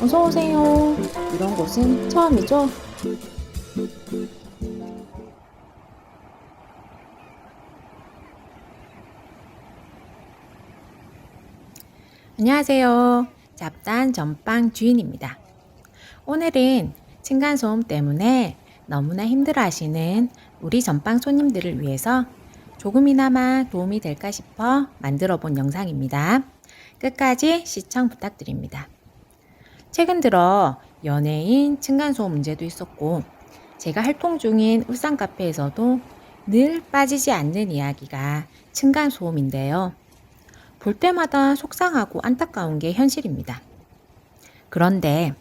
어서오세요. 이런 곳은 처음이죠? 안녕하세요. 잡다한 전빵 주인입니다. 오늘은 층간소음 때문에 너무나 힘들어 하시는 우리 전빵 손님들을 위해서 조금이나마 도움이 될까 싶어 만들어 본 영상입니다. 끝까지 시청 부탁드립니다. 최근 들어 연예인 층간소음 문제도 있었고, 제가 활동 중인 울산 카페에서도 늘 빠지지 않는 이야기가 층간소음인데요. 볼 때마다 속상하고 안타까운 게 현실입니다. 그런데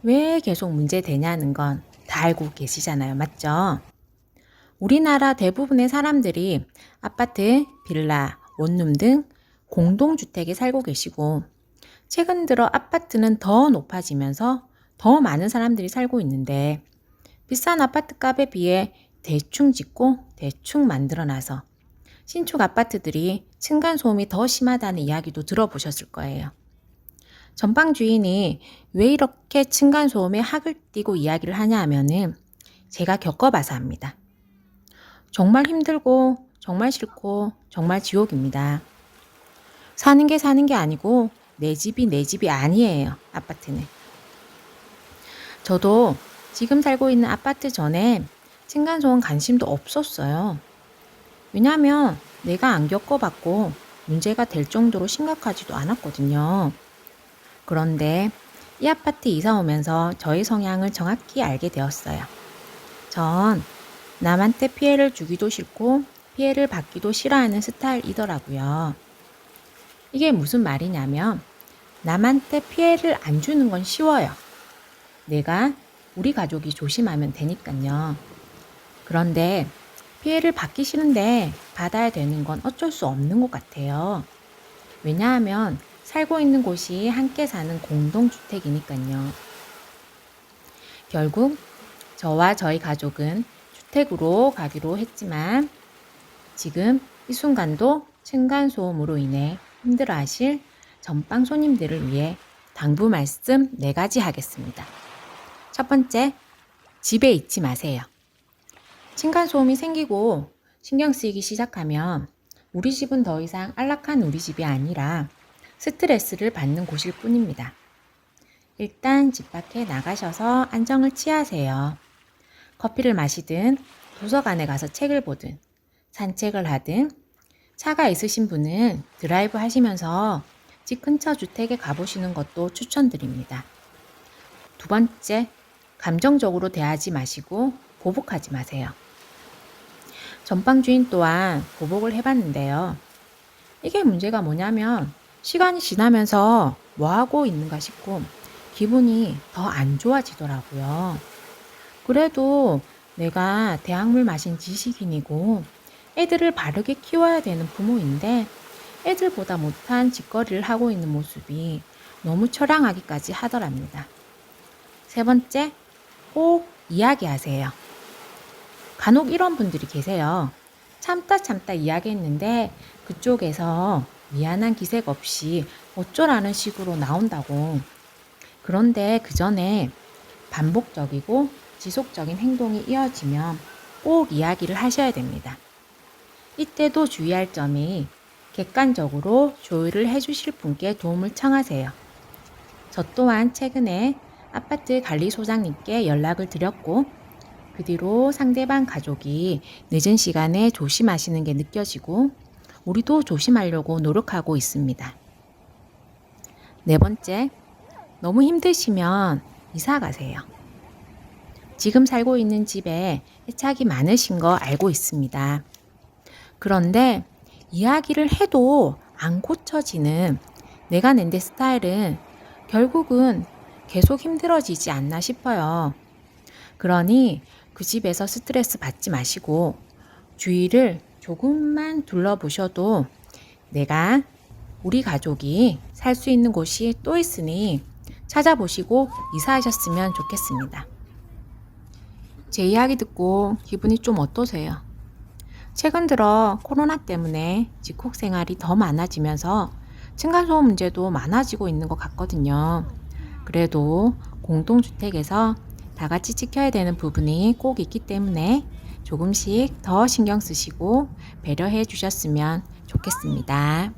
왜 계속 문제되냐는 건 다 알고 계시잖아요. 맞죠? 우리나라 대부분의 사람들이 아파트, 빌라, 원룸 등 공동주택에 살고 계시고, 최근 들어 아파트는 더 높아지면서 더 많은 사람들이 살고 있는데, 비싼 아파트 값에 비해 대충 짓고 대충 만들어놔서 신축 아파트들이 층간소음이 더 심하다는 이야기도 들어보셨을 거예요. 전방 주인이 왜 이렇게 층간소음에 학을 띠고 이야기를 하냐 하면은 제가 겪어봐서 합니다. 정말 힘들고 정말 싫고 정말 지옥입니다. 사는 게 아니고 내 집이 아니에요. 아파트는. 저도 지금 살고 있는 아파트 전에 층간소음 관심도 없었어요. 왜냐하면 내가 안 겪어봤고 문제가 될 정도로 심각하지도 않았거든요. 그런데 이 아파트 이사 오면서 저의 성향을 정확히 알게 되었어요. 전 남한테 피해를 주기도 싫고 피해를 받기도 싫어하는 스타일이더라고요. 이게 무슨 말이냐면 남한테 피해를 안 주는 건 쉬워요. 내가 우리 가족이 조심하면 되니까요. 그런데 피해를 받기 싫은데 받아야 되는 건 어쩔 수 없는 것 같아요. 왜냐하면 살고 있는 곳이 함께 사는 공동주택이니까요. 결국 저와 저희 가족은 주택으로 가기로 했지만 지금 이 순간도 층간소음으로 인해 힘들어하실 전방 손님들을 위해 당부 말씀 4가지 하겠습니다. 첫 번째, 집에 있지 마세요. 층간소음이 생기고 신경 쓰이기 시작하면 우리 집은 더 이상 안락한 우리 집이 아니라 스트레스를 받는 곳일 뿐입니다. 일단 집 밖에 나가셔서 안정을 취하세요. 커피를 마시든 도서관에 가서 책을 보든 산책을 하든 차가 있으신 분은 드라이브 하시면서 집 근처 주택에 가보시는 것도 추천드립니다. 두 번째, 감정적으로 대하지 마시고 보복하지 마세요. 전방 주인 또한 보복을 해봤는데요. 이게 문제가 뭐냐면 시간이 지나면서 뭐하고 있는가 싶고 기분이 더 안 좋아지더라고요. 그래도 내가 대학물 마신 지식인이고 애들을 바르게 키워야 되는 부모인데 애들보다 못한 짓거리를 하고 있는 모습이 너무 처량하기까지 하더랍니다. 세 번째, 꼭 이야기하세요. 간혹 이런 분들이 계세요. 참다 이야기했는데 그쪽에서 미안한 기색 없이 어쩌라는 식으로 나온다고. 그런데 그 전에 반복적이고 지속적인 행동이 이어지면 꼭 이야기를 하셔야 됩니다. 이때도 주의할 점이 객관적으로 조율을 해주실 분께 도움을 청하세요. 저 또한 최근에 아파트 관리소장님께 연락을 드렸고 그 뒤로 상대방 가족이 늦은 시간에 조심하시는 게 느껴지고 우리도 조심하려고 노력하고 있습니다. 네 번째, 너무 힘드시면 이사 가세요. 지금 살고 있는 집에 애착이 많으신 거 알고 있습니다. 그런데 이야기를 해도 안 고쳐지는 내가 낸데 스타일은 결국은 계속 힘들어지지 않나 싶어요. 그러니 그 집에서 스트레스 받지 마시고 주위를 조금만 둘러보셔도 내가 우리 가족이 살 수 있는 곳이 또 있으니 찾아보시고 이사하셨으면 좋겠습니다. 제 이야기 듣고 기분이 좀 어떠세요? 최근 들어 코로나 때문에 집콕 생활이 더 많아지면서 층간소음 문제도 많아지고 있는 것 같거든요. 그래도 공동주택에서 다 같이 지켜야 되는 부분이 꼭 있기 때문에 조금씩 더 신경 쓰시고 배려해 주셨으면 좋겠습니다.